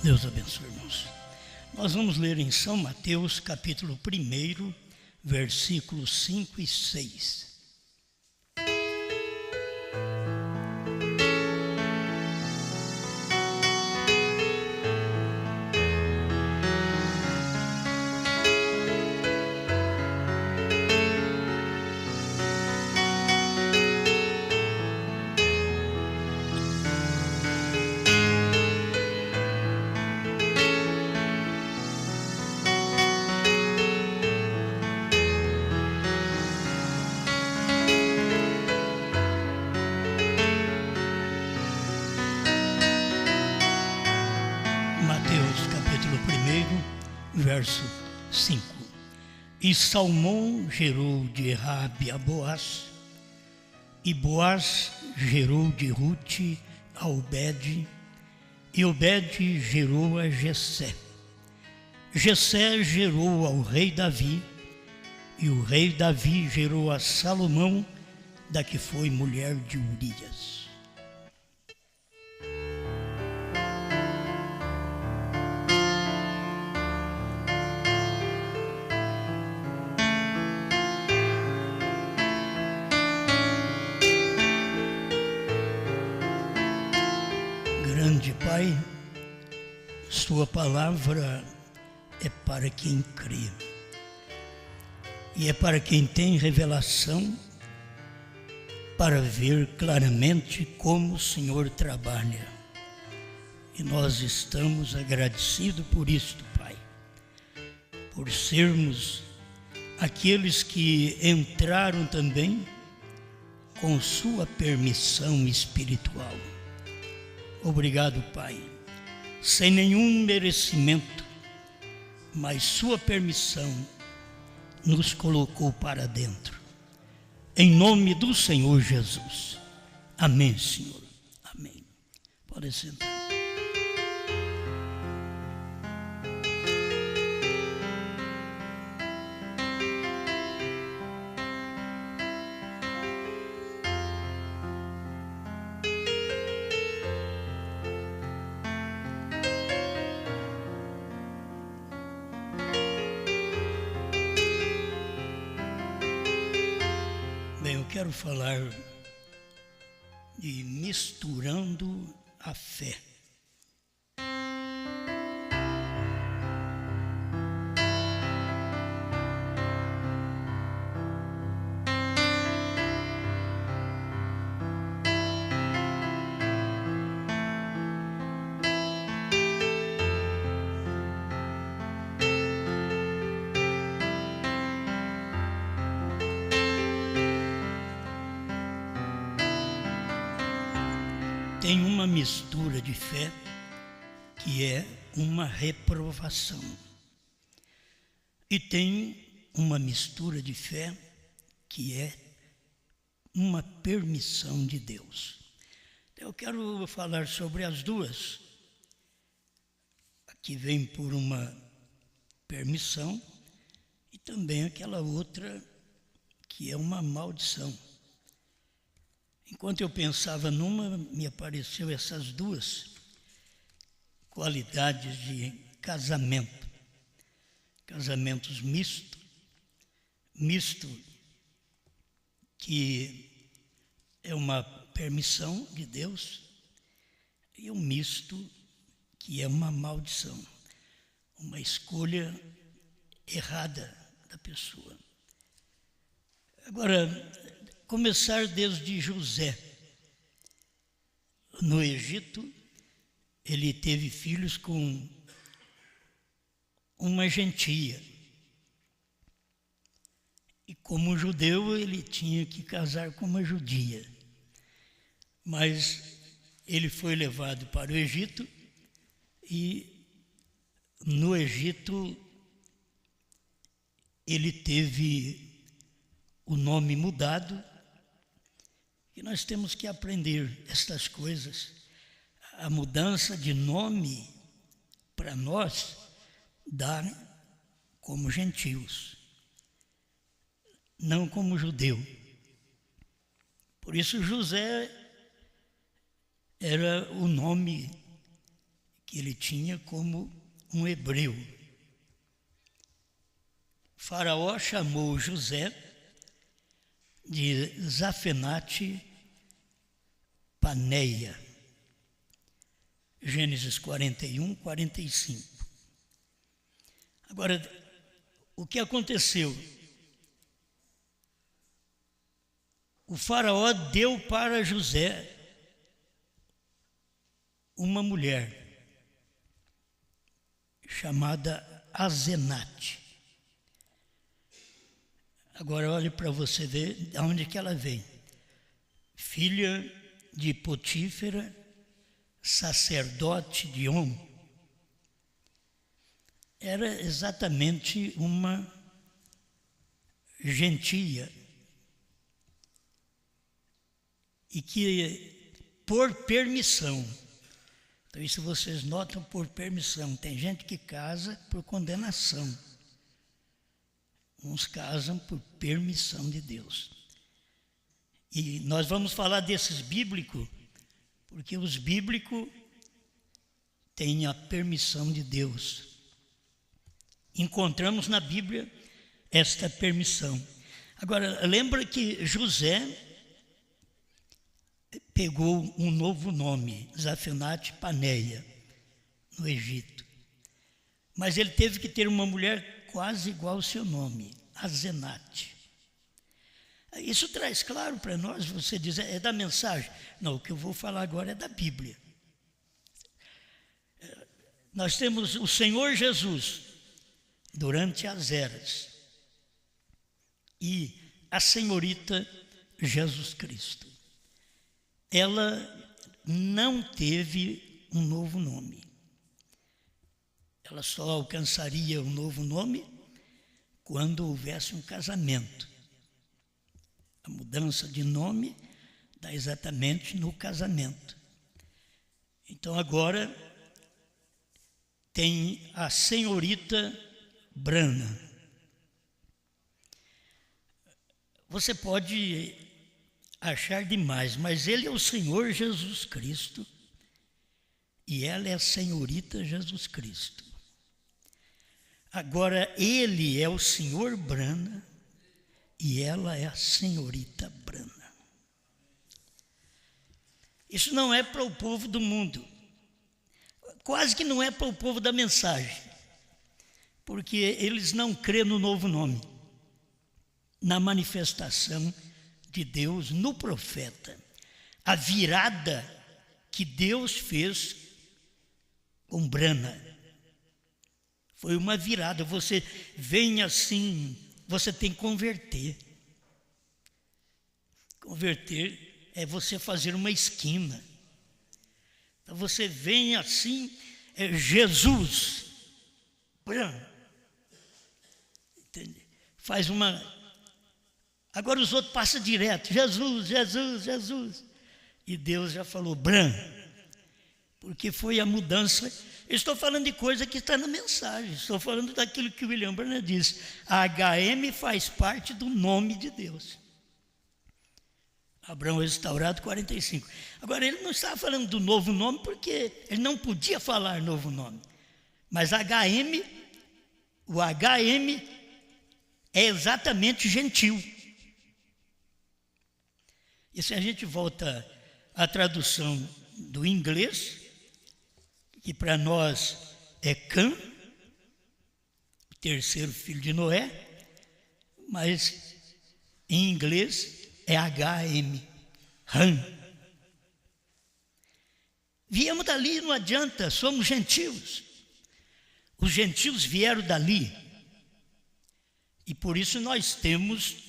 Deus abençoe, irmãos. Nós vamos ler em São Mateus, capítulo 1, versículos 5 e 6. Mateus, capítulo 1, verso 5. E Salmão gerou de Rabi a Boaz, e Boaz gerou de Rute a Obed, e Obed gerou a Jessé. Jessé gerou ao rei Davi, e o rei Davi gerou a Salomão, da que foi mulher de Urias. Grande Pai, Sua palavra é para quem crê e é para quem tem revelação para ver claramente como o Senhor trabalha. E nós estamos agradecidos por isto, Pai, por sermos aqueles que entraram também com Sua permissão espiritual. Obrigado, Pai, sem nenhum merecimento, mas Sua permissão nos colocou para dentro. Em nome do Senhor Jesus. Amém, Senhor. Amém. Pode sentar. Eu quero falar de misturando a fé. Tem uma mistura de fé que é uma reprovação. E tem uma mistura de fé que é uma permissão de Deus. Eu quero falar sobre as duas. Aqui vem por uma permissão e também aquela outra que é uma maldição. Enquanto eu pensava numa, me apareceu essas duas qualidades de casamento. Casamentos misto que é uma permissão de Deus, e um misto que é uma maldição, uma escolha errada da pessoa. Agora, começar desde José. No Egito, ele teve filhos com uma gentia. E como judeu, ele tinha que casar com uma judia. Mas ele foi levado para o Egito e no Egito ele teve o nome mudado. E nós temos que aprender estas coisas. A mudança de nome para nós dá como gentios, não como judeu. Por isso José era o nome que ele tinha como um hebreu. Faraó chamou José de Zafenate Paneia. Gênesis 41, 45. Agora, o que aconteceu? O faraó deu para José uma mulher chamada Asenate. Agora olhe para você ver de onde que ela vem. Filha de Potífera, sacerdote de On. Era exatamente uma gentia e que, por permissão, então isso vocês notam, por permissão, tem gente que casa por condenação, uns casam por permissão de Deus. E nós vamos falar desses bíblicos, porque os bíblicos têm a permissão de Deus. Encontramos na Bíblia esta permissão. Agora, lembra que José pegou um novo nome, Zafenate Paneia, no Egito. Mas ele teve que ter uma mulher quase igual ao seu nome, Asenate. Isso traz claro para nós, você diz, é da mensagem. Não, o que eu vou falar agora é da Bíblia. Nós temos o Senhor Jesus durante as eras e a senhorita Jesus Cristo. Ela não teve um novo nome. Ela só alcançaria um novo nome quando houvesse um casamento. A mudança de nome dá exatamente no casamento. Então agora tem a senhorita Brana. Você pode achar demais, mas ele é o Senhor Jesus Cristo e ela é a senhorita Jesus Cristo. Agora ele é o Senhor Brana e ela é a senhorita Brana. Isso não é para o povo do mundo, quase que não é para o povo da mensagem, porque eles não crêem no novo nome, na manifestação de Deus no profeta. A virada que Deus fez com Brana foi uma virada. Você vem assim, você tem que converter. Converter é você fazer uma esquina. Então você vem assim, Jesus, Brana. Entende? Faz uma... Agora os outros passam direto, Jesus, Jesus, Jesus. E Deus já falou, Bran, porque foi a mudança. Eu estou falando de coisa que está na mensagem, estou falando daquilo que o William Branham disse. A HM faz parte do nome de Deus. Abraão restaurado 45. Agora ele não estava falando do novo nome porque ele não podia falar novo nome. Mas HM, o HM é exatamente gentil. E se a gente volta à tradução do inglês, que para nós é Cã, o terceiro filho de Noé, mas em inglês é HM, Ham. Viemos dali, não adianta, somos gentios. Os gentios vieram dali. E por isso nós temos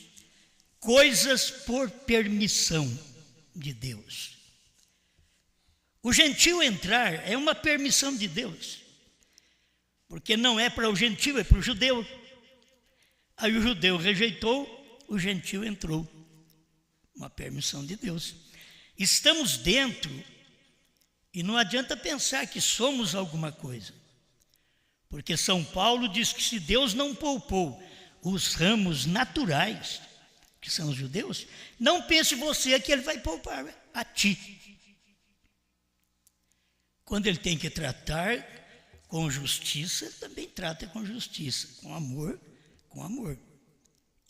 coisas por permissão de Deus. O gentio entrar é uma permissão de Deus, porque não é para o gentio, é para o judeu. Aí o judeu rejeitou, o gentio entrou. Uma permissão de Deus. Estamos dentro e não adianta pensar que somos alguma coisa, porque São Paulo diz que se Deus não poupou os ramos naturais, que são os judeus, não pense você que ele vai poupar a ti. quando ele tem que tratar com justiça, ele também trata com justiça, com amor, com amor.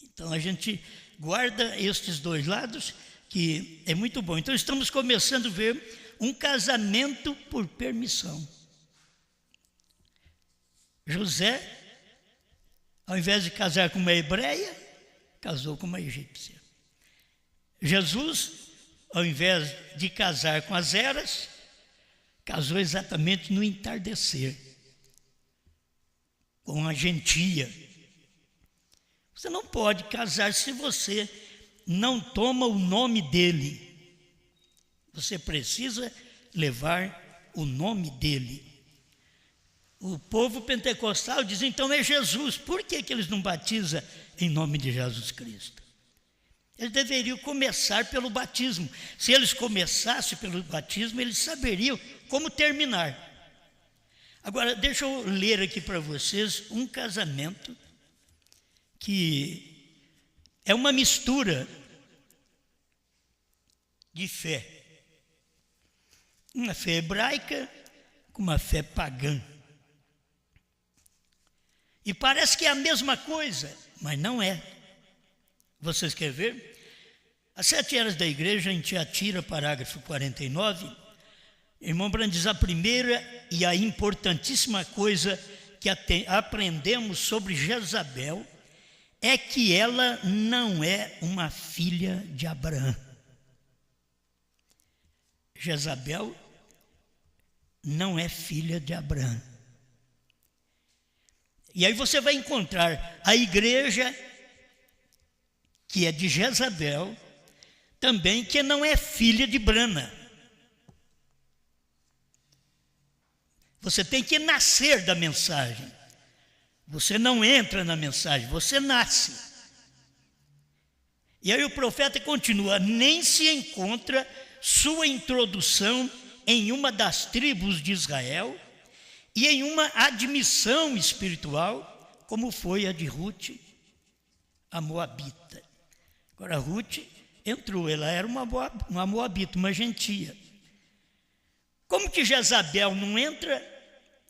Então a gente guarda estes dois lados, que é muito bom. Então estamos começando a ver um casamento por permissão. José, ao invés de casar com uma hebreia, casou com uma egípcia. Jesus, ao invés de casar com as eras, casou exatamente no entardecer, com a gentia. Você não pode casar se você não toma o nome dele. Você precisa levar o nome dele. O povo pentecostal diz, então é Jesus. Por que eles não batizam em nome de Jesus Cristo? Eles deveriam começar pelo batismo. Se eles começassem pelo batismo, eles saberiam como terminar. Agora, deixa eu ler aqui para vocês um casamento que é uma mistura de fé. Uma fé hebraica com uma fé pagã. E parece que é a mesma coisa, mas não é. Vocês querem ver? Às 7 eras da igreja, em Tiatira, parágrafo 49, irmão Branham diz, a primeira e a importantíssima coisa que aprendemos sobre Jezabel é que ela não é uma filha de Abraão. Jezabel não é filha de Abraão. E aí você vai encontrar a igreja que é de Jezabel, também que não é filha de Brana. Você tem que nascer da mensagem. Você não entra na mensagem, você nasce. E aí o profeta continua, nem se encontra sua introdução em uma das tribos de Israel e em uma admissão espiritual, como foi a de Ruth, a moabita. Agora, Ruth entrou, ela era uma moabita, uma gentia. Como que Jezabel não entra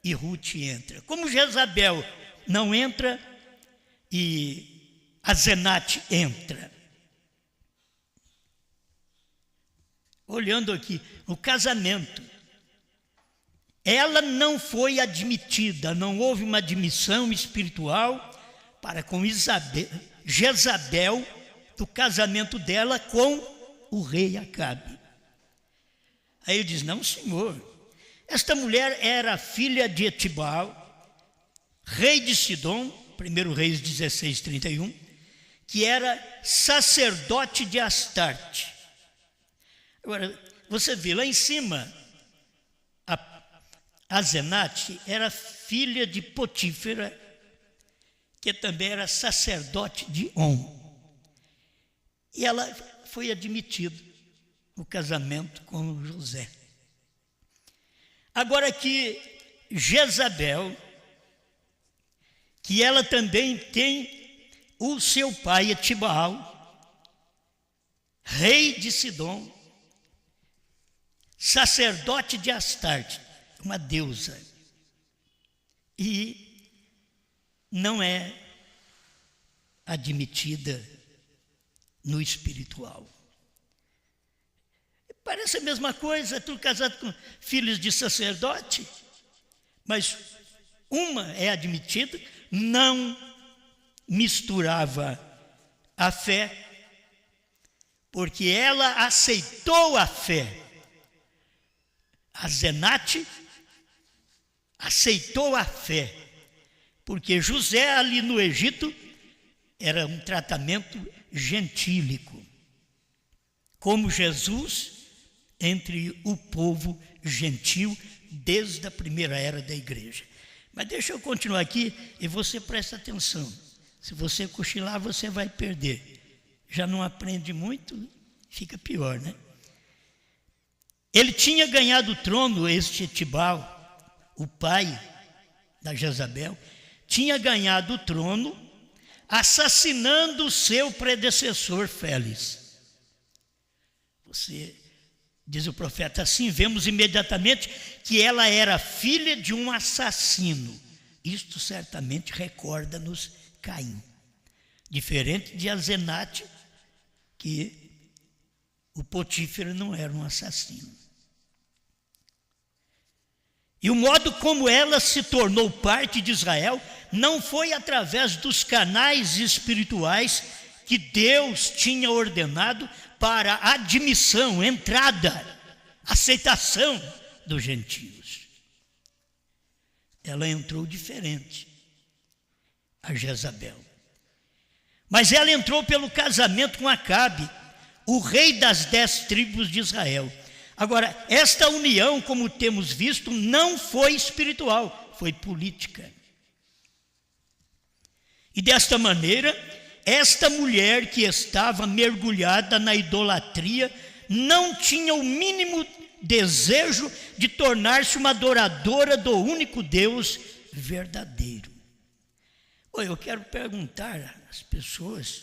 e Ruth entra? Como Jezabel não entra e Asenate entra? Olhando aqui, o casamento, ela não foi admitida, não houve uma admissão espiritual para com Jezabel, do casamento dela com o rei Acabe. Aí ele diz, não senhor, esta mulher era filha de Etibal, rei de Sidom, 1 Reis 16, 31, que era sacerdote de Astarte. Agora, você vê lá em cima, a Zenate era filha de Potífera, que também era sacerdote de On. E ela foi admitida no casamento com José. Agora que Jezabel, que ela também tem o seu pai Etibal, rei de Sidom, sacerdote de Astarte, uma deusa, e não é admitida no espiritual. Parece a mesma coisa, tudo casado com filhos de sacerdote, mas uma é admitida, não misturava a fé, porque ela aceitou a fé. A Zenate aceitou a fé, porque José ali no Egito era um tratamento gentílico, como Jesus entre o povo gentil desde a primeira era da igreja. Mas deixa eu continuar aqui e você presta atenção. Se você cochilar, você vai perder. Já não aprende muito, fica pior, né? Ele tinha ganhado o trono, este Etibal, o pai da Jezabel, tinha ganhado o trono assassinando o seu predecessor Félix. Você Diz o profeta: assim vemos imediatamente que ela era filha de um assassino. Isto certamente recorda-nos Caim. Diferente de Azenate, que o Potífera não era um assassino. E o modo como ela se tornou parte de Israel não foi através dos canais espirituais que Deus tinha ordenado para a admissão, entrada, aceitação dos gentios. Ela entrou diferente, a Jezabel. Mas ela entrou pelo casamento com Acabe, o rei das 10 tribos de Israel. Agora, esta união, como temos visto, não foi espiritual, foi política. E desta maneira, esta mulher que estava mergulhada na idolatria não tinha o mínimo desejo de tornar-se uma adoradora do único Deus verdadeiro. Eu quero perguntar às pessoas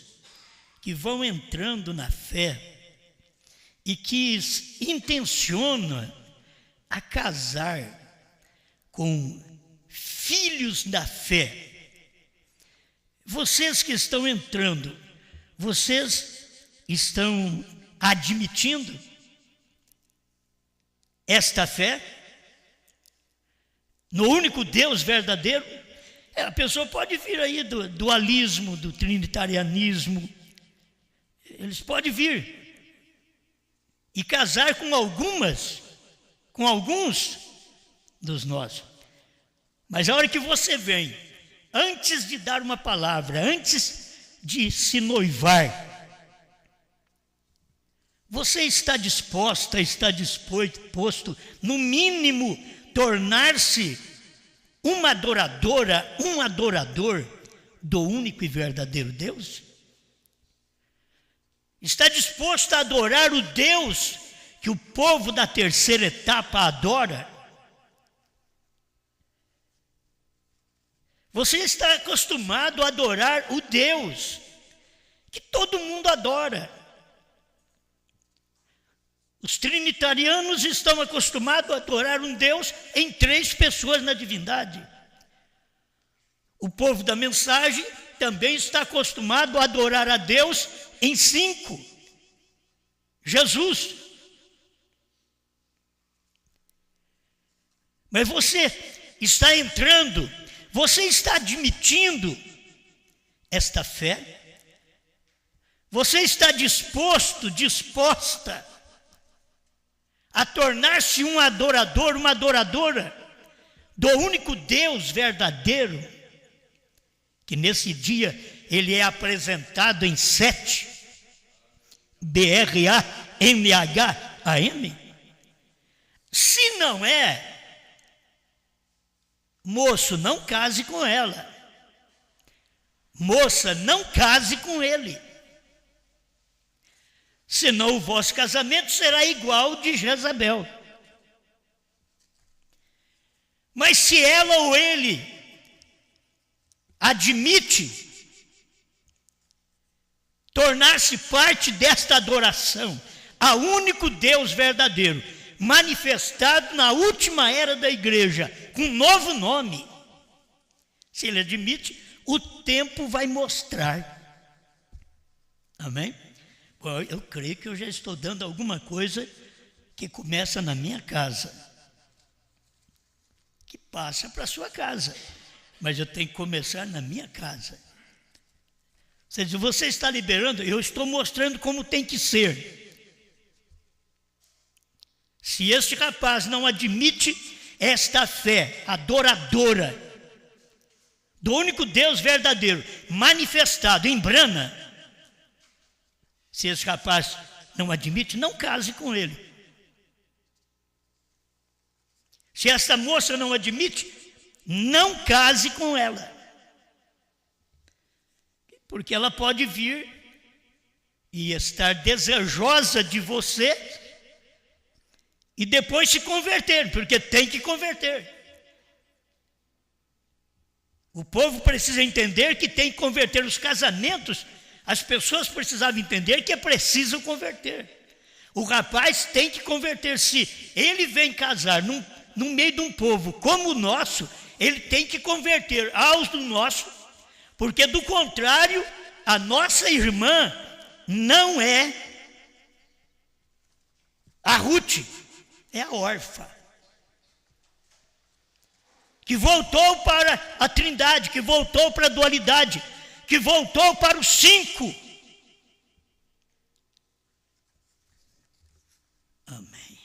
que vão entrando na fé e que intencionam a casar com filhos da fé. Vocês que estão entrando, vocês estão admitindo esta fé no único Deus verdadeiro? A pessoa pode vir aí do dualismo, do trinitarianismo. Eles podem vir e casar com alguns dos nossos. Mas a hora que você vem, antes de dar uma palavra, antes de se noivar, você está disposto, no mínimo, tornar-se uma adoradora, um adorador do único e verdadeiro Deus? Está disposto a adorar o Deus que o povo da terceira etapa adora? Você está acostumado a adorar o Deus que todo mundo adora. Os trinitarianos estão acostumados a adorar um Deus em 3 pessoas na divindade. O povo da mensagem também está acostumado a adorar a Deus em 5. Jesus. Mas você está entrando, você está admitindo esta fé? Você está disposta a tornar-se um adorador, uma adoradora do único Deus verdadeiro, que nesse dia ele é apresentado em 7, BRAMHAM? Se não é, moço, não case com ela. Moça, não case com ele. Senão o vosso casamento será igual ao de Jezabel. Mas se ela ou ele admite tornar-se parte desta adoração ao único Deus verdadeiro, manifestado na última era da igreja, com um novo nome, se ele admite, o tempo vai mostrar. Amém? Bom, eu creio que eu já estou dando alguma coisa que começa na minha casa, que passa para a sua casa, mas eu tenho que começar na minha casa. Você diz, você está liberando? Eu estou mostrando como tem que ser. Se este rapaz não admite esta fé adoradora do único Deus verdadeiro, manifestado em Brana, se esse rapaz não admite, não case com ele. Se esta moça não admite, não case com ela. Porque ela pode vir e estar desejosa de você e depois se converter, porque tem que converter. O povo precisa entender que tem que converter. Os casamentos, as pessoas precisavam entender que é preciso converter. O rapaz tem que converter-se. Ele vem casar no meio de um povo como o nosso, ele tem que converter aos do nosso, porque do contrário, a nossa irmã não é a Ruth, é a órfã, que voltou para a trindade, que voltou para a dualidade, que voltou para os 5. Amém.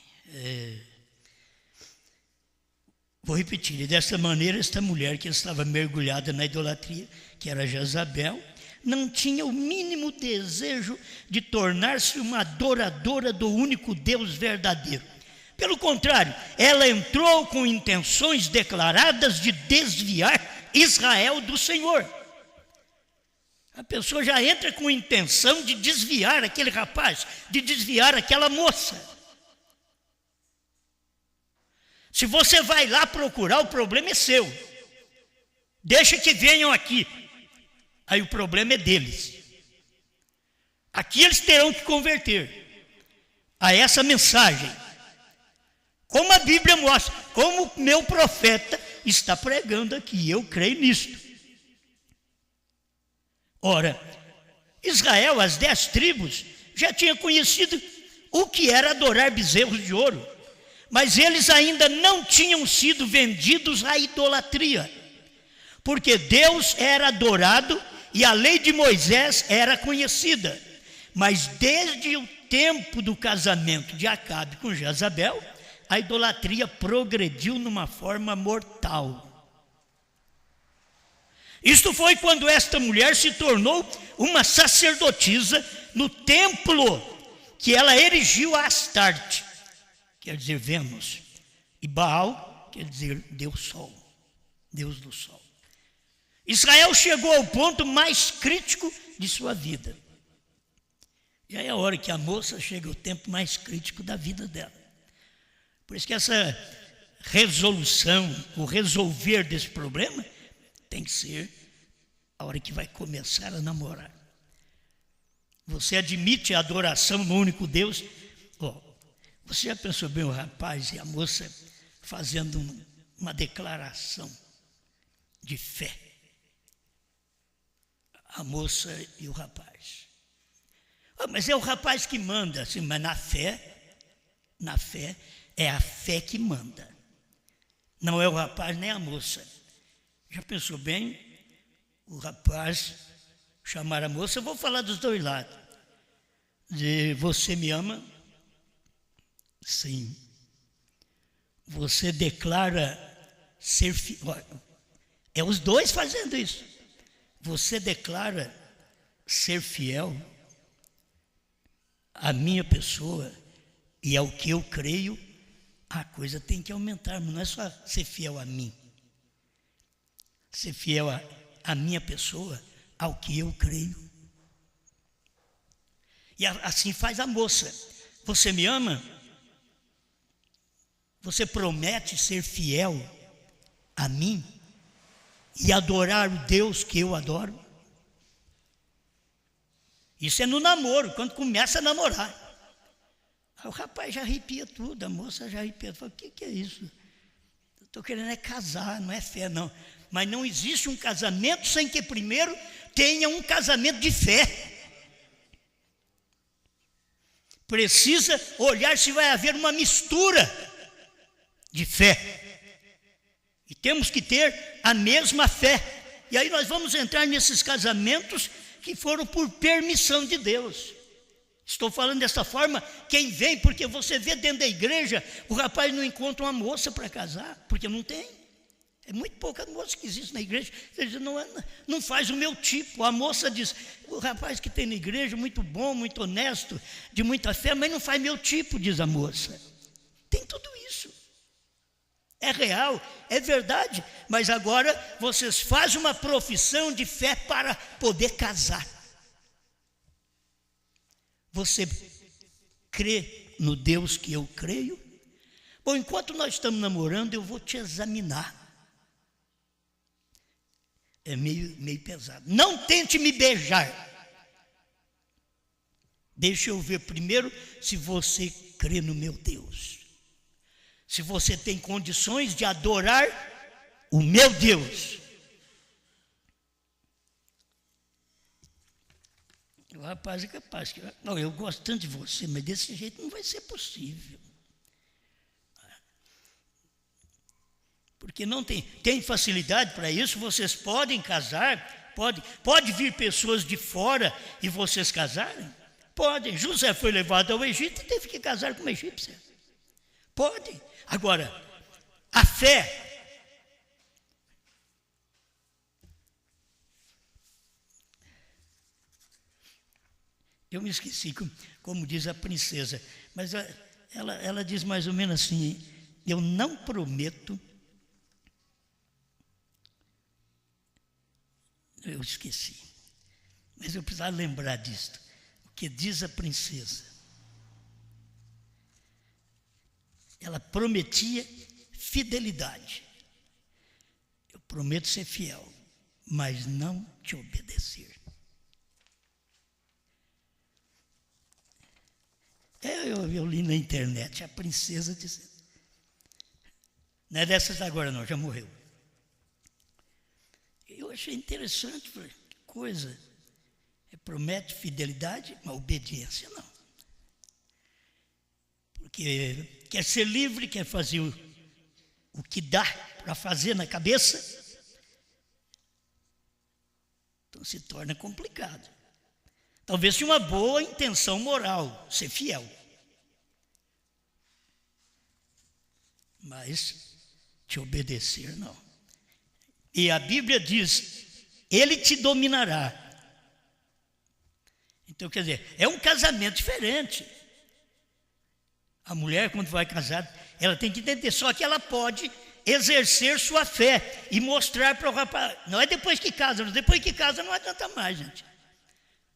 Vou repetir, e dessa maneira esta mulher que estava mergulhada na idolatria, que era Jezabel, não tinha o mínimo desejo de tornar-se uma adoradora do único Deus verdadeiro. Pelo contrário, ela entrou com intenções declaradas de desviar Israel do Senhor. A pessoa já entra com intenção de desviar aquele rapaz, de desviar aquela moça. Se você vai lá procurar, o problema é seu. Deixa que venham aqui. Aí o problema é deles. Aqui eles terão que converter a essa mensagem. Como a Bíblia mostra, como o meu profeta está pregando aqui. Eu creio nisto. Ora, Israel, as 10 tribos, já tinha conhecido o que era adorar bezerros de ouro. Mas eles ainda não tinham sido vendidos à idolatria, porque Deus era adorado e a lei de Moisés era conhecida. Mas desde o tempo do casamento de Acabe com Jezabel, a idolatria progrediu numa forma mortal. Isto foi quando esta mulher se tornou uma sacerdotisa no templo que ela erigiu a Astarte, quer dizer Vênus, e Baal quer dizer Deus Sol, Deus do Sol. Israel chegou ao ponto mais crítico de sua vida. Já é a hora que a moça chega ao tempo mais crítico da vida dela. Por isso que essa resolução, o resolver desse problema, tem que ser a hora que vai começar a namorar. Você admite a adoração no único Deus? Você já pensou bem o rapaz e a moça fazendo uma declaração de fé? A moça e o rapaz. Mas é o rapaz que manda, assim, mas na fé é a fé que manda. Não é o rapaz nem a moça. Já pensou bem? O rapaz chamar a moça, eu vou falar dos dois lados. De você me ama? Sim. Você declara ser fiel. É os dois fazendo isso. Você declara ser fiel à minha pessoa e ao que eu creio, a coisa tem que aumentar, mas não é só ser fiel a mim. Ser fiel à minha pessoa, ao que eu creio. E assim faz a moça. Você me ama? Você promete ser fiel a mim e adorar o Deus que eu adoro? Isso é no namoro, quando começa a namorar. O rapaz já arrepia tudo, a moça já arrepia. Fala, o que é isso? Eu estou querendo casar, não é fé não. Mas não existe um casamento sem que primeiro tenha um casamento de fé. Precisa olhar se vai haver uma mistura de fé. E temos que ter a mesma fé. E aí nós vamos entrar nesses casamentos que foram por permissão de Deus. Estou falando dessa forma, quem vem, porque você vê dentro da igreja, o rapaz não encontra uma moça para casar, porque não tem. É muito pouca moça que existe na igreja. Ele diz, não faz o meu tipo. A moça diz, o rapaz que tem na igreja, muito bom, muito honesto, de muita fé, mas não faz meu tipo, diz a moça. Tem tudo isso. É real, é verdade, mas agora vocês fazem uma profissão de fé para poder casar. Você crê no Deus que eu creio? Bom, enquanto nós estamos namorando, eu vou te examinar. É meio pesado. Não tente me beijar. Deixa eu ver primeiro se você crê no meu Deus. Se você tem condições de adorar o meu Deus. O rapaz é capaz que... Não, eu gosto tanto de você, mas desse jeito não vai ser possível. Porque não tem facilidade para isso, vocês podem casar, pode vir pessoas de fora e vocês casarem? Podem. José foi levado ao Egito e teve que casar com uma egípcia. Pode. Agora, a fé... Eu me esqueci como diz a princesa, mas ela diz mais ou menos assim, eu não prometo... Eu esqueci, mas eu precisava lembrar disto. O que diz a princesa? Ela prometia fidelidade. Eu prometo ser fiel, mas não te obedecer. Eu li na internet, a princesa dizendo. Não é dessas agora não, já morreu. Eu achei interessante, falei, que coisa. Promete fidelidade, mas obediência não. Porque quer ser livre, quer fazer o que dá para fazer na cabeça, então se torna complicado. Talvez tenha uma boa intenção moral, ser fiel. Mas te obedecer, não. E a Bíblia diz, ele te dominará. Então, quer dizer, é um casamento diferente. A mulher, quando vai casar, ela tem que entender, só que ela pode exercer sua fé e mostrar para o rapaz. Não é depois que casa, não adianta mais, gente.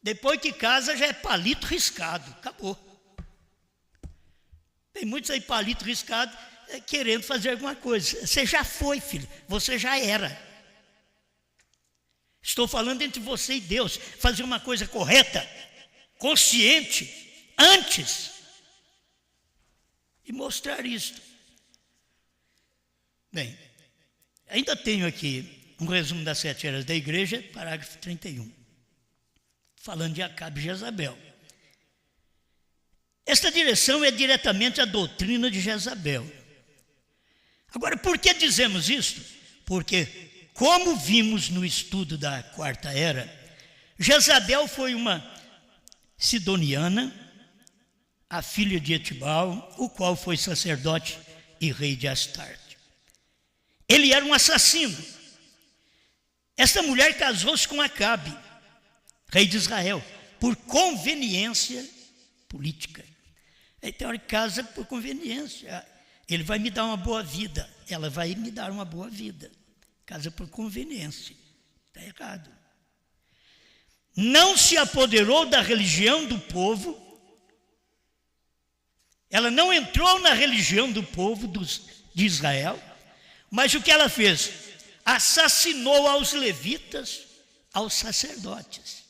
Depois que casa já é palito riscado, acabou. Tem muitos aí palito riscado querendo fazer alguma coisa. Você já foi, filho, você já era. Estou falando entre você e Deus, fazer uma coisa correta, consciente, antes, e mostrar isto. Bem, ainda tenho aqui um resumo das 7 eras da igreja, parágrafo 31, falando de Acabe e Jezabel. Esta direção é diretamente a doutrina de Jezabel. Agora, por que dizemos isto? Porque, como vimos no estudo da 4ª era, Jezabel foi uma sidoniana, a filha de Etibal, o qual foi sacerdote e rei de Astarte. Ele era um assassino. Esta mulher casou-se com Acabe, rei de Israel, por conveniência política. Então ele casa por conveniência. Ele vai me dar uma boa vida, ela vai me dar uma boa vida. Casa por conveniência. Está errado. Não se apoderou da religião do povo. Ela não entrou na religião do povo de Israel. Mas o que ela fez? Assassinou aos levitas, aos sacerdotes.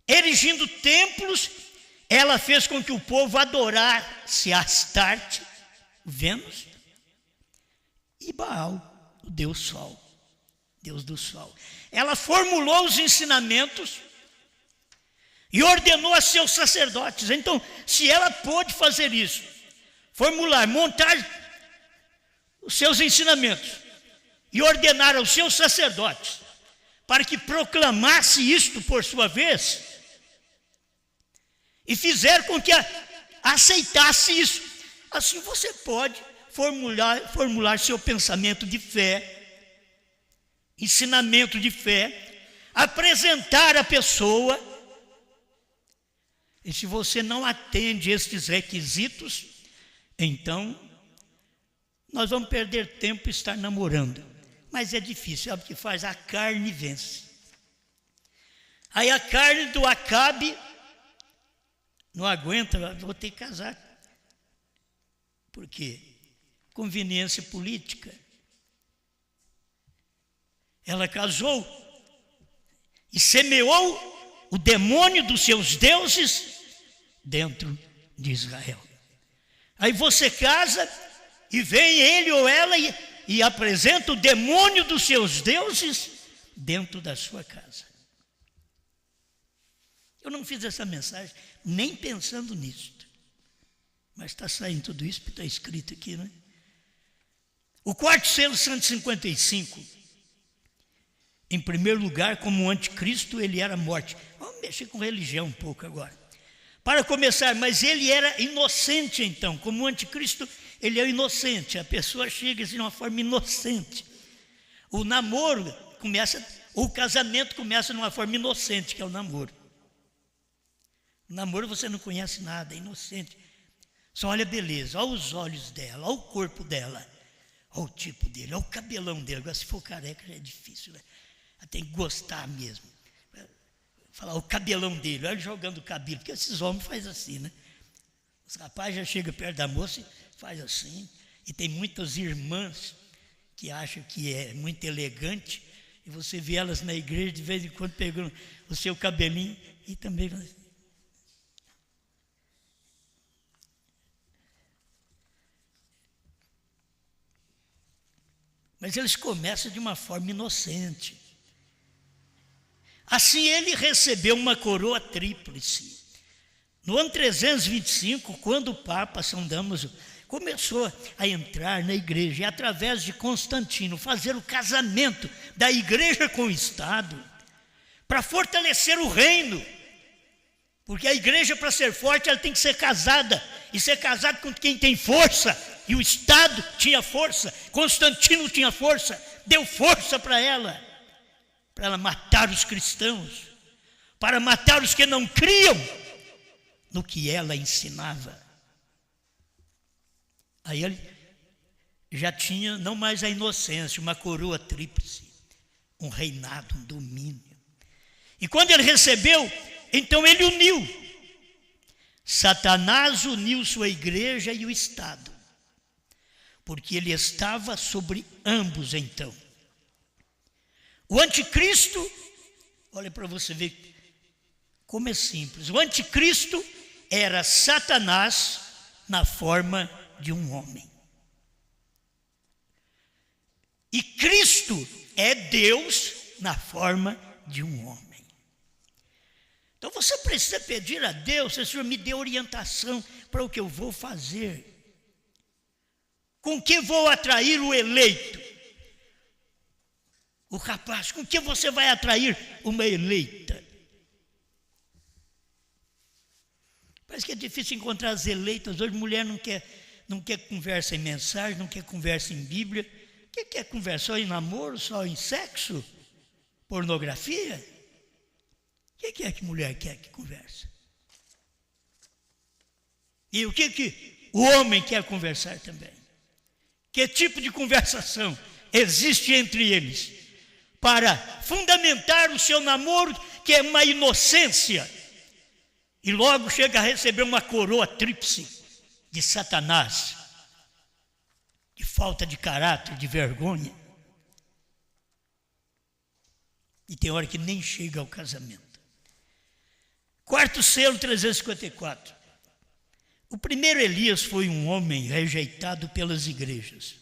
Erigindo templos, ela fez com que o povo adorasse Astarte, Vênus, e Baal, o Deus Sol, Deus do Sol. Ela formulou os ensinamentos e ordenou a seus sacerdotes. Então, se ela pôde fazer isso, formular, montar os seus ensinamentos e ordenar aos seus sacerdotes para que proclamasse isto por sua vez e fizer com que aceitasse isso, assim você pode formular seu pensamento de fé, ensinamento de fé, apresentar a pessoa. E se você não atende estes requisitos, então nós vamos perder tempo estar namorando. Mas é difícil, sabe o que faz? A carne vence. Aí a carne do Acabe não aguenta, vou ter que casar. Por quê? Conveniência política. Ela casou e semeou o demônio dos seus deuses dentro de Israel. Aí você casa e vem ele ou ela e apresenta o demônio dos seus deuses dentro da sua casa. Eu não fiz essa mensagem nem pensando nisso, mas está saindo tudo isso, porque está escrito aqui, né? O quarto selo 155, em primeiro lugar, como o anticristo, ele era morte. Vamos mexer com religião um pouco agora. Para começar, mas ele era inocente então, como o anticristo, ele é inocente, a pessoa chega assim de uma forma inocente. O namoro começa, o casamento começa de uma forma inocente, que é o namoro. O namoro você não conhece nada, é inocente. Só olha a beleza, olha os olhos dela, olha o corpo dela, olha o tipo dele, olha o cabelão dele. Agora se for careca já é difícil, né? Tem que gostar mesmo. Falar o cabelão dele, olha ele jogando o cabelo, porque esses homens fazem assim, né? Os rapazes já chegam perto da moça e faz assim. E tem muitas irmãs que acham que é muito elegante, e você vê elas na igreja de vez em quando pegando o seu cabelinho e também assim. Mas eles começam de uma forma inocente. Assim ele recebeu uma coroa tríplice. No ano 325, quando o Papa São Damaso começou a entrar na igreja, e através de Constantino, fazer o casamento da igreja com o Estado, para fortalecer o reino, porque a igreja, para ser forte, ela tem que ser casada, e ser casada com quem tem força, e o Estado tinha força, Constantino tinha força, deu força para ela matar os cristãos, para matar os que não criam no que ela ensinava. Aí ele já tinha não mais a inocência, uma coroa tríplice, um reinado, um domínio. E quando ele recebeu, então ele uniu. Satanás uniu sua igreja e o Estado, porque ele estava sobre ambos então. O anticristo, olha para você ver como é simples. O anticristo era Satanás na forma de um homem. E Cristo é Deus na forma de um homem. Então você precisa pedir a Deus, Senhor, me dê orientação para o que eu vou fazer. Com que vou atrair o eleito? O rapaz, com que você vai atrair uma eleita? Parece que é difícil encontrar as eleitas. Hoje mulher não quer conversa em mensagem, não quer conversa em Bíblia. O que quer conversa? Só em namoro, só em sexo? Pornografia? O que é que mulher quer que converse? E o que o homem quer conversar também? Que tipo de conversação existe entre eles para fundamentar o seu namoro, que é uma inocência, e logo chega a receber uma coroa tríplice de Satanás, de falta de caráter, de vergonha, e tem hora que nem chega ao casamento. Quarto selo 354. O primeiro Elias foi um homem rejeitado pelas igrejas.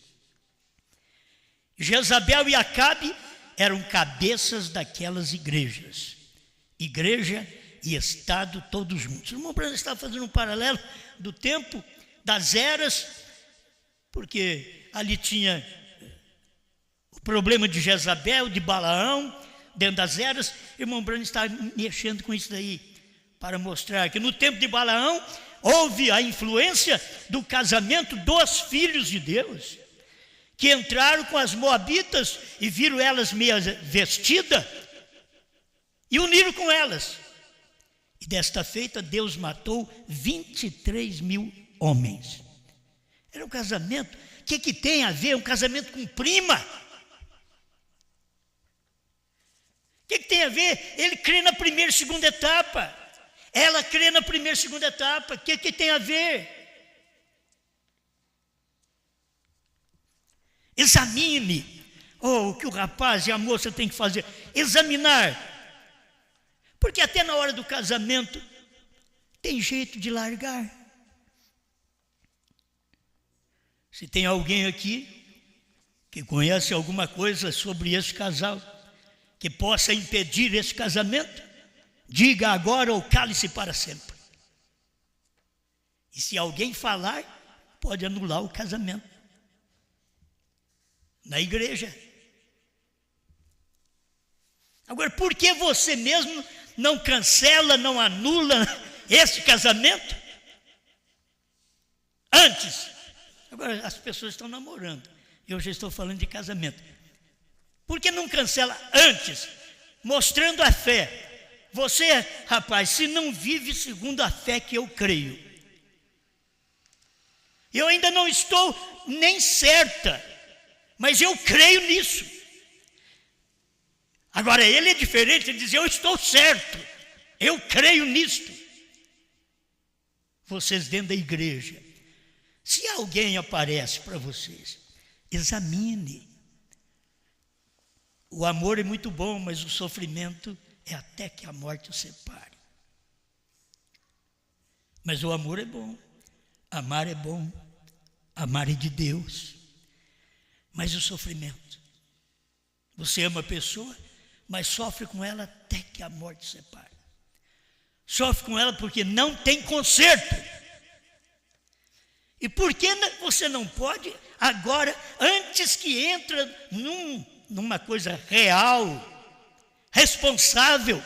Jezabel e Acabe eram cabeças daquelas igrejas. Igreja e Estado todos juntos. O irmão Branham está fazendo um paralelo do tempo das eras, porque ali tinha o problema de Jezabel, de Balaão, dentro das eras. O irmão Branham está mexendo com isso daí, para mostrar que no tempo de Balaão houve a influência do casamento dos filhos de Deus, que entraram com as moabitas e viram elas meio vestidas e uniram com elas. E desta feita Deus matou 23 mil homens. Era um casamento. O que tem a ver um casamento com prima? O que tem a ver? Ele crê na primeira e segunda etapa. Ela crê na primeira e segunda etapa. O que tem a ver? Examine. O que o rapaz e a moça têm que fazer? Examinar. Porque até na hora do casamento tem jeito de largar. Se tem alguém aqui que conhece alguma coisa sobre esse casal, que possa impedir esse casamento, diga agora ou cale-se para sempre. E se alguém falar, pode anular o casamento. Na igreja. Agora, por que você mesmo não cancela, não anula esse casamento antes? Agora, as pessoas estão namorando. Eu já estou falando de casamento. Por que não cancela antes? Mostrando a fé. Você, rapaz, se não vive segundo a fé que eu creio, eu ainda não estou nem certa, mas eu creio nisso. Agora, ele é diferente, ele diz, eu estou certo, eu creio nisto. Vocês dentro da igreja, se alguém aparece para vocês, examine. O amor é muito bom, mas o sofrimento é até que a morte o separe. Mas o amor é bom, amar é bom, amar é de Deus. Mas o sofrimento, você ama a pessoa, mas sofre com ela até que a morte separe. Sofre com ela porque não tem conserto. E por que você não pode agora, antes que entra numa coisa real, responsável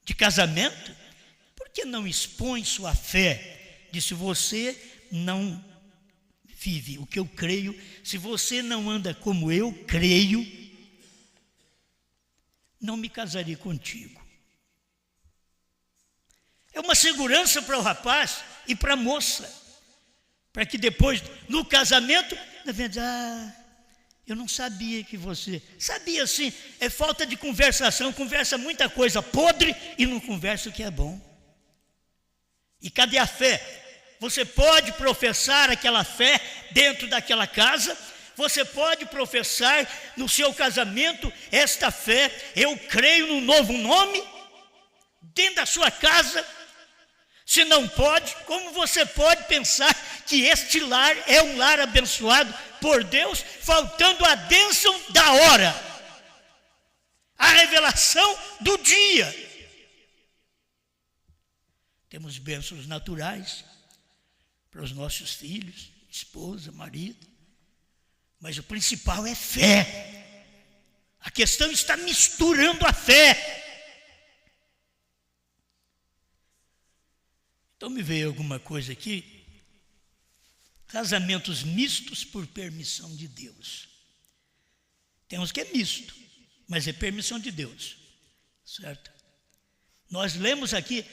de casamento, por que não expõe sua fé de se você não vive o que eu creio, se você não anda como eu creio, não me casaria contigo. É uma segurança para o rapaz e para a moça, para que depois, no casamento, eu não sabia que você... Sabia sim, é falta de conversação, conversa muita coisa podre e não conversa o que é bom. E cadê a fé? Você pode professar aquela fé dentro daquela casa, você pode professar no seu casamento esta fé, eu creio no novo nome, dentro da sua casa. Se não pode, como você pode pensar que este lar é um lar abençoado por Deus, faltando a bênção da hora, a revelação do dia? Temos bênçãos naturais para os nossos filhos, esposa, marido, mas o principal é fé. A questão está misturando a fé. Então me veio alguma coisa aqui, casamentos mistos por permissão de Deus. Tem uns que é misto, mas é permissão de Deus, certo? Nós lemos aqui,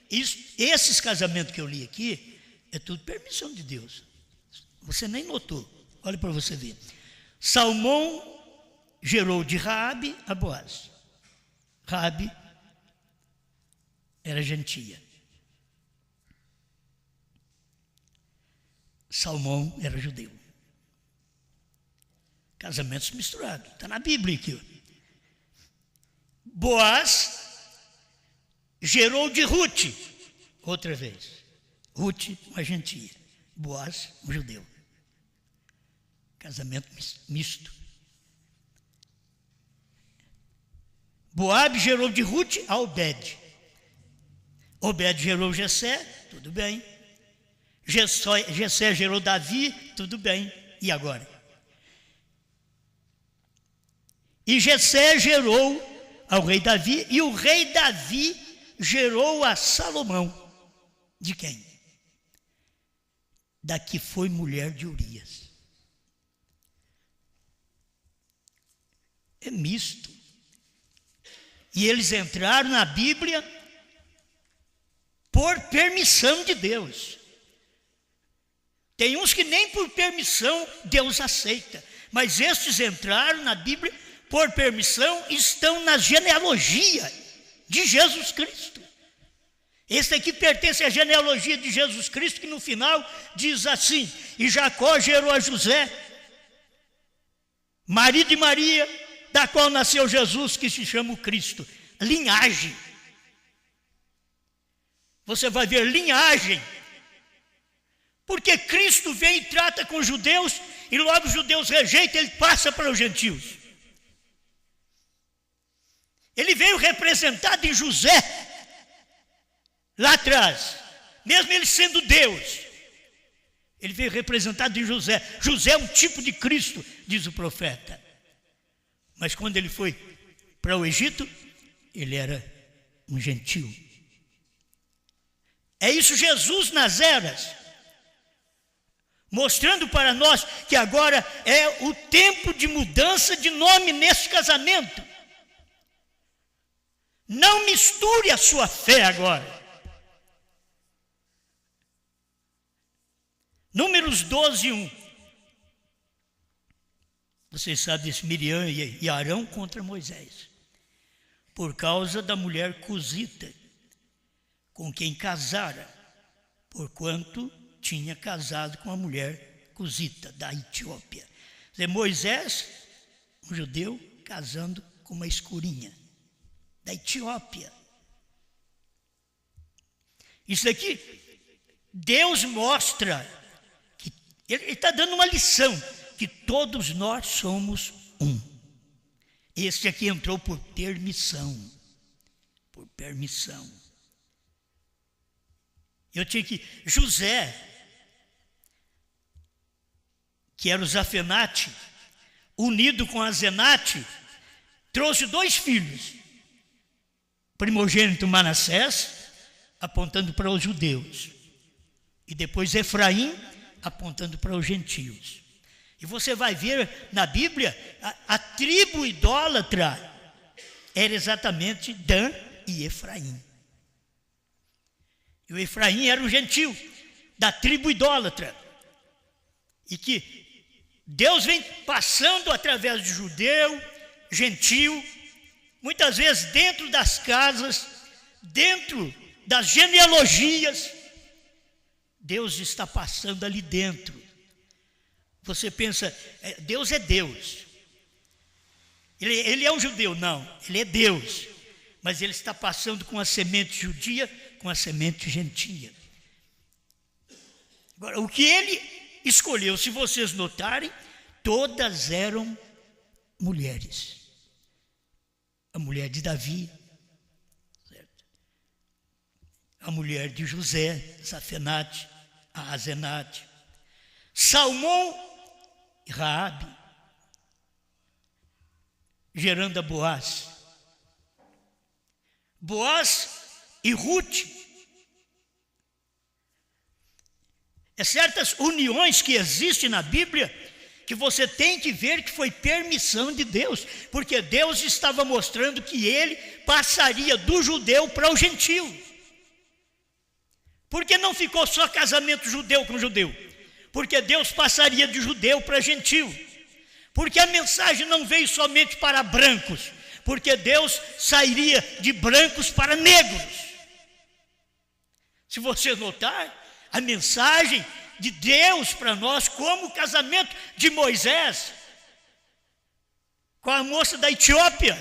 esses casamentos que eu li aqui, é tudo permissão de Deus. Você nem notou, olha para você ver. Salmão gerou de Raabe a Boaz. Raabe era gentia. Salmão era judeu. Casamentos misturados, está na Bíblia aqui. Boaz gerou de Rute, outra vez. Rute, uma gentia. Boaz, um judeu. Casamento misto. Boaz gerou de Rute a Obed. Obed gerou Jessé, tudo bem. Jessé gerou Davi, tudo bem. E agora? E Jessé gerou ao rei Davi, e o rei Davi gerou a Salomão. De quem? Da que foi mulher de Urias. É misto. E eles entraram na Bíblia por permissão de Deus. Tem uns que nem por permissão Deus aceita, mas estes entraram na Bíblia por permissão, estão na genealogia de Jesus Cristo. Esse aqui pertence à genealogia de Jesus Cristo, que no final diz assim: e Jacó gerou a José, marido de Maria, da qual nasceu Jesus, que se chama o Cristo. Linhagem, Você vai ver linhagem. Porque Cristo vem e trata com os judeus, e logo os judeus rejeitam, ele passa para os gentios. Ele veio representado em José, lá atrás, mesmo ele sendo Deus. Ele veio representado em José. José é um tipo de Cristo, diz o profeta. Mas quando ele foi para o Egito, ele era um gentio. É isso Jesus nas eras, mostrando para nós que agora é o tempo de mudança de nome nesse casamento. Não misture a sua fé agora. Números 12, 1. Vocês sabem desse Miriam e Arão contra Moisés. Por causa da mulher cusita, com quem casara, porquanto tinha casado com a mulher cusita, da Etiópia. Moisés, um judeu, casando com uma escurinha, da Etiópia. Isso aqui, Deus mostra, que Ele está dando uma lição, que todos nós somos um. Esse aqui entrou por permissão. Por permissão. Eu tinha que... José, que era o Zafenate, unido com a Zenate, trouxe 2 filhos. Primogênito Manassés, apontando para os judeus. E depois Efraim, apontando para os gentios. E você vai ver na Bíblia, a tribo idólatra era exatamente Dan e Efraim. E o Efraim era um gentio da tribo idólatra. E que Deus vem passando através de judeu, gentio, muitas vezes dentro das casas, dentro das genealogias, Deus está passando ali dentro. Você pensa, Deus é Deus. Ele é um judeu? Não, ele é Deus. Mas ele está passando com a semente judia, com a semente gentia. Agora, o que ele escolheu, se vocês notarem, todas eram mulheres. A mulher de Davi, certo? A mulher de José, Zafenate, a Azenate, Salmão e Raabe, gerando a Boaz. Boaz e Ruth. É certas uniões que existem na Bíblia que você tem que ver que foi permissão de Deus, porque Deus estava mostrando que ele passaria do judeu para o gentio. Porque não ficou só casamento judeu com judeu? Porque Deus passaria de judeu para gentio. Porque a mensagem não veio somente para brancos, porque Deus sairia de brancos para negros. Se você notar, a mensagem de Deus para nós, como o casamento de Moisés com a moça da Etiópia,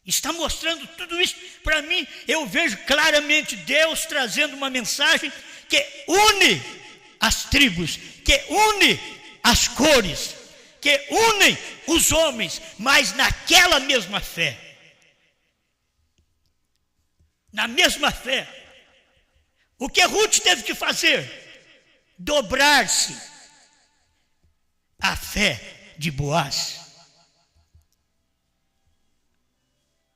está mostrando tudo isso para mim. Eu vejo claramente Deus trazendo uma mensagem que une as tribos, que une as cores, que unem os homens, mas naquela mesma fé. Na mesma fé. O que Ruth teve que fazer? Dobrar-se à fé de Boaz.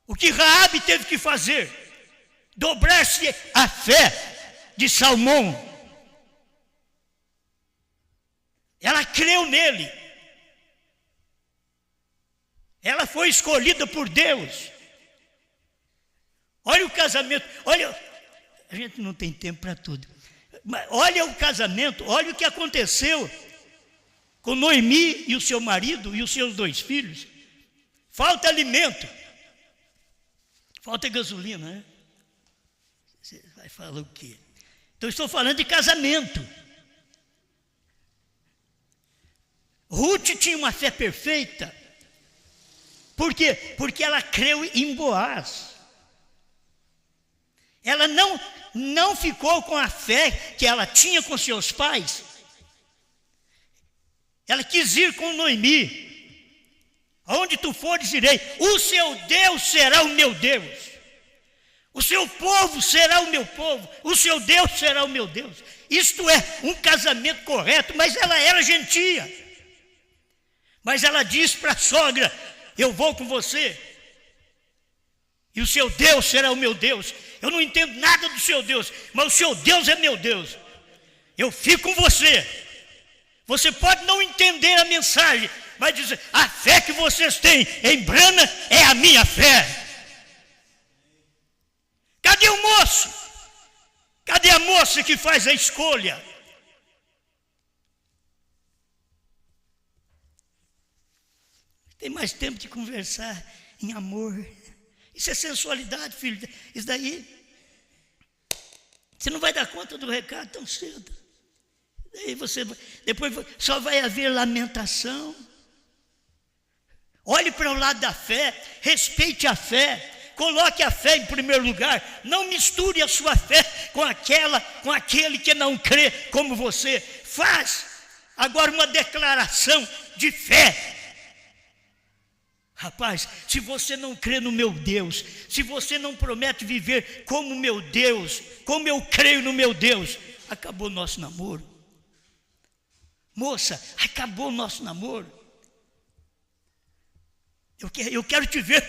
O que Raabe teve que fazer? Dobrar-se à fé de Salmão. Ela creu nele. Ela foi escolhida por Deus. Olha o casamento, olha, a gente não tem tempo para tudo. Mas olha o casamento, olha o que aconteceu com Noemi e o seu marido e os seus 2 filhos. Falta alimento. Falta gasolina, né? Você vai falar o quê? Então, estou falando de casamento. Ruth tinha uma fé perfeita. Por quê? Porque ela creu em Boaz. Ela não ficou com a fé que ela tinha com seus pais. Ela quis ir com Noemi. Aonde tu fores, irei. O seu Deus será o meu Deus. O seu povo será o meu povo. O seu Deus será o meu Deus. Isto é um casamento correto, mas ela era gentia. Mas ela disse para a sogra: eu vou com você. E o seu Deus será o meu Deus. Eu não entendo nada do seu Deus, mas o seu Deus é meu Deus. Eu fico com você. Você pode não entender a mensagem, mas dizer: a fé que vocês têm em Brana é a minha fé. Cadê o moço? Cadê a moça que faz a escolha? Tem mais tempo de conversar em amor. Isso é sensualidade, filho. Isso daí, você não vai dar conta do recado tão cedo. Daí depois só vai haver lamentação. Olhe para o lado da fé, respeite a fé. Coloque a fé em primeiro lugar. Não misture a sua fé com aquele que não crê como você. Faz agora uma declaração de fé. Rapaz, se você não crê no meu Deus, se você não promete viver como meu Deus, como eu creio no meu Deus, acabou o nosso namoro. Moça, acabou o nosso namoro. Eu quero te ver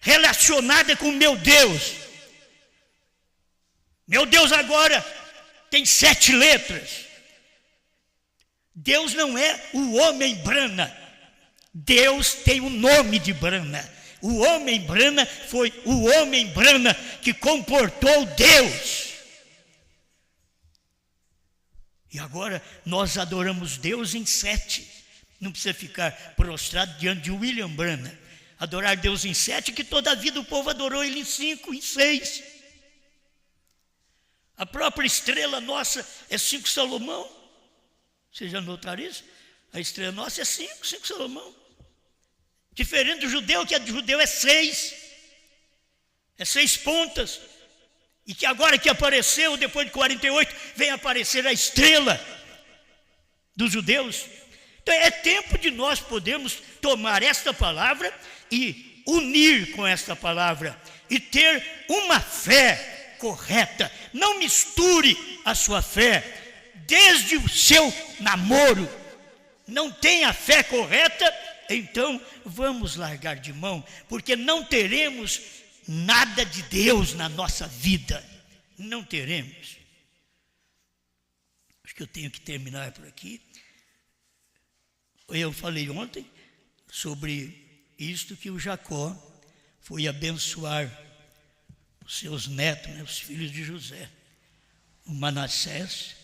relacionada com meu Deus. Meu Deus agora tem 7 letras. Deus não é o homem Brana. Deus tem o nome de Brana. O homem Brana foi o homem Brana que comportou Deus. E agora nós adoramos Deus em 7. Não precisa ficar prostrado diante de William Brana. Adorar Deus em 7, que toda a vida o povo adorou Ele em 5, em 6. A própria estrela nossa é 5 Salomão. Vocês já notaram isso? A estrela nossa é 5 Salomão. Diferente do judeu, que a do judeu é 6. É 6 pontas. E que agora que apareceu, depois de 48, vem aparecer a estrela dos judeus. Então é tempo de nós podermos tomar esta palavra e unir com esta palavra e ter uma fé correta. Não misture a sua fé desde o seu namoro. Não tem a fé correta, então vamos largar de mão, porque não teremos nada de Deus na nossa vida. Não teremos. Acho que eu tenho que terminar por aqui. Eu falei ontem sobre isto, que o Jacó foi abençoar os seus netos, os filhos de José, o Manassés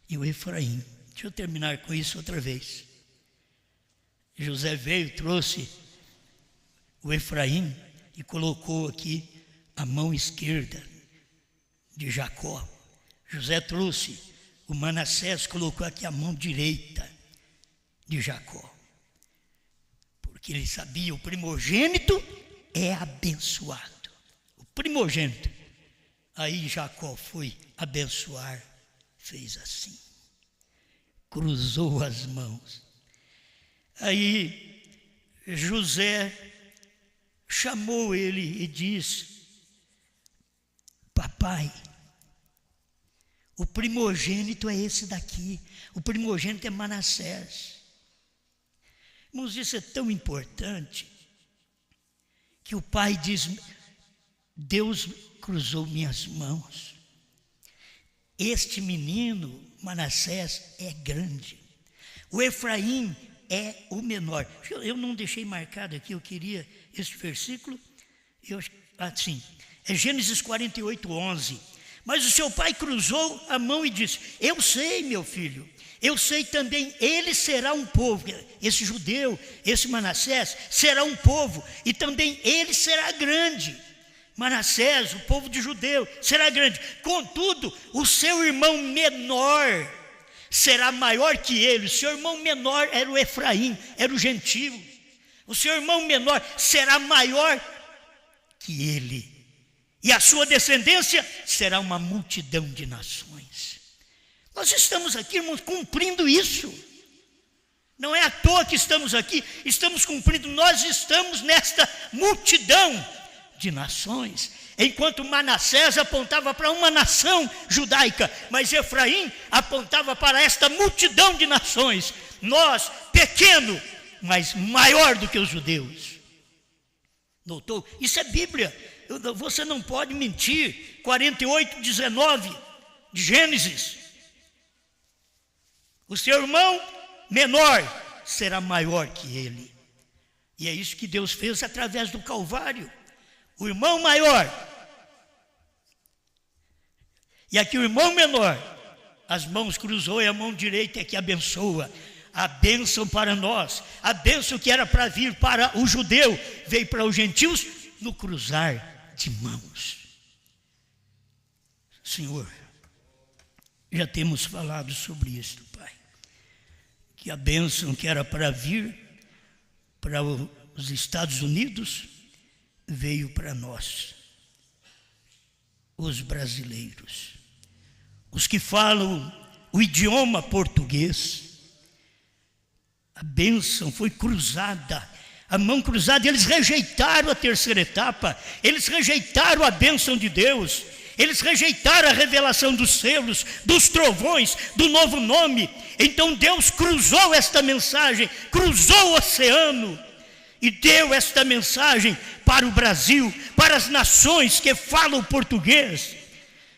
e o Efraim. Deixa eu terminar com isso outra vez. José veio, trouxe o Efraim e colocou aqui a mão esquerda de Jacó. José trouxe o Manassés, colocou aqui a mão direita de Jacó. Porque ele sabia, o primogênito é abençoado. O primogênito. Aí Jacó foi abençoar, fez assim. Cruzou as mãos. Aí José chamou ele e disse: papai, o primogênito é esse daqui. O primogênito é Manassés. Irmãos, isso é tão importante que o pai diz: Deus cruzou minhas mãos. Este menino, Manassés, é grande. O Efraim é o menor. Eu não deixei marcado aqui, eu queria este versículo. Assim, é Gênesis 48, 11. Mas o seu pai cruzou a mão e disse: eu sei, meu filho, eu sei também, ele será um povo. Esse judeu, esse Manassés, será um povo, e também ele será grande. Manassés, o povo de judeu, será grande. Contudo, o seu irmão menor será maior que ele. O seu irmão menor era o Efraim, era o gentio. O seu irmão menor será maior que ele. e a sua descendência será uma multidão de nações. Nós estamos aqui, irmãos, cumprindo isso. Não é à toa que estamos aqui, estamos cumprindo, nós estamos nesta multidão de nações. Enquanto Manassés apontava para uma nação judaica, mas Efraim apontava para esta multidão de nações. Nós, pequeno, mas maior do que os judeus. Notou? Isso é Bíblia. Você não pode mentir. 48:19 de Gênesis. O seu irmão menor será maior que ele. E é isso que Deus fez através do Calvário. O irmão maior. E aqui o irmão menor, as mãos cruzou e a mão direita é que abençoa. A bênção para nós, a bênção que era para vir para o judeu, veio para os gentios no cruzar de mãos. Senhor, já temos falado sobre isso, Pai. Que a bênção que era para vir para os Estados Unidos, veio para nós, os brasileiros, os que falam o idioma português. A bênção foi cruzada, a mão cruzada, eles rejeitaram a terceira etapa, eles rejeitaram a bênção de Deus, eles rejeitaram a revelação dos selos, dos trovões, do novo nome. Então Deus cruzou esta mensagem, cruzou o oceano e deu esta mensagem para o Brasil, para as nações que falam português.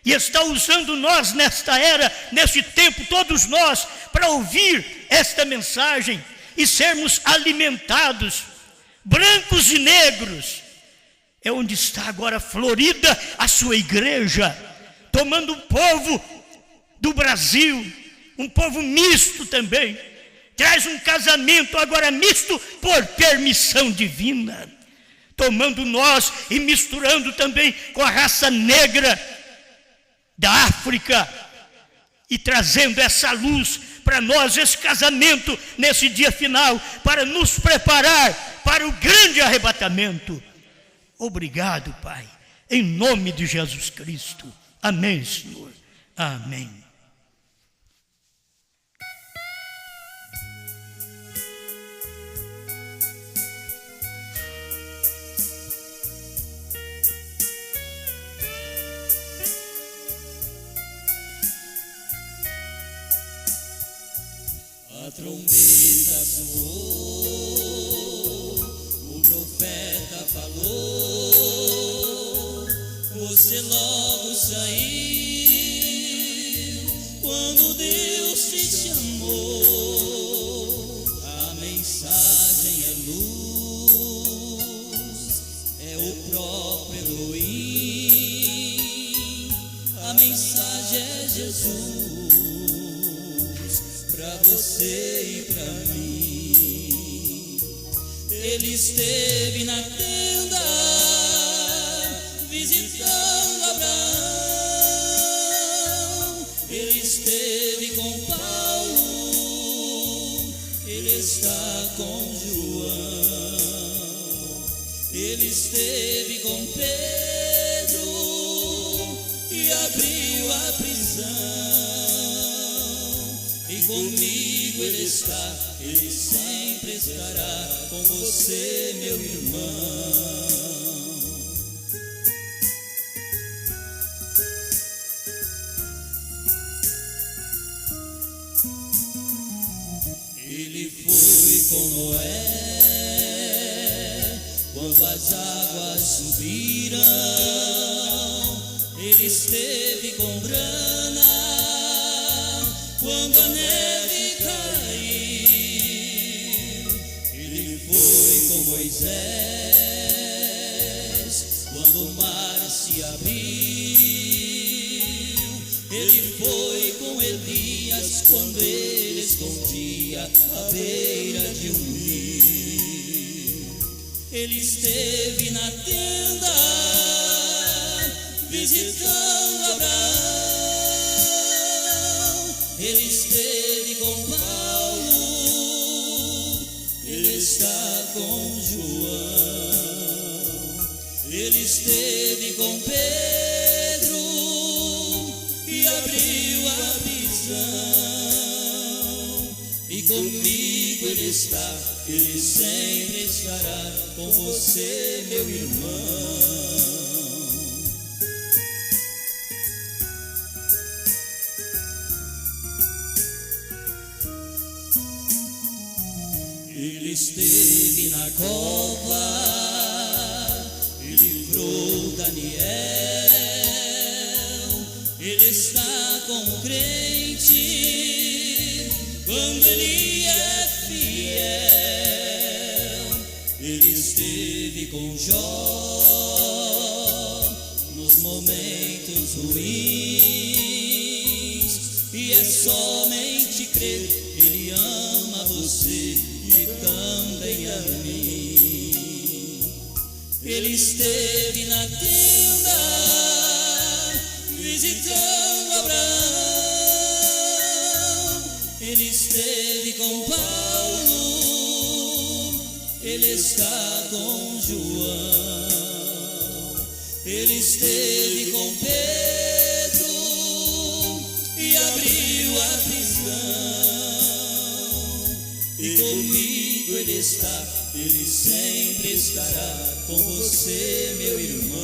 E está usando nós nesta era, neste tempo, todos nós, para ouvir esta mensagem e sermos alimentados, brancos e negros. É onde está agora florida a sua igreja, tomando o povo do Brasil, um povo misto também. Traz um casamento agora misto por permissão divina, tomando nós e misturando também com a raça negra da África e trazendo essa luz para nós, esse casamento nesse dia final, para nos preparar para o grande arrebatamento. Obrigado, Pai, em nome de Jesus Cristo. Amém, Senhor. Amém. A trombeta soou, o profeta falou, você logo saiu, quando Deus te chamou. A mensagem é luz, é o próprio Elohim, a mensagem é Jesus. Para você e para mim, Ele esteve na tenda, visitando Abraão. Ele esteve com Paulo, Ele está com João. Ele esteve com Pedro e abriu a prisão. E comigo Ele está, Ele sempre estará com você, meu irmão. Ele foi com Noé, quando as águas subiram. Ele esteve com Brana, quando a neve caiu. Ele foi com Moisés, quando o mar se abriu. Ele foi com Elias, quando ele escondia à beira de um rio. Ele esteve na tenda, visitando Abraão. Ele esteve com Paulo, Ele está com João. Ele esteve com Pedro e abriu a prisão. E comigo Ele está, Ele sempre estará com você, meu irmão. Ele esteve na cova e livrou Daniel. Ele está com o crente quando ele é fiel. Ele esteve com Jó nos momentos ruins. E é somente crer, Ele ama você e também a mim. Ele esteve na tenda visitando Abraão. Ele esteve com Paulo, Ele está com João. Ele esteve com Pedro e abriu a prisão. E comigo Ele está, Ele sempre estará com você, meu irmão.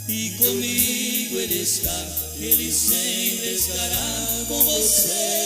E comigo Ele está, Ele sempre estará com você.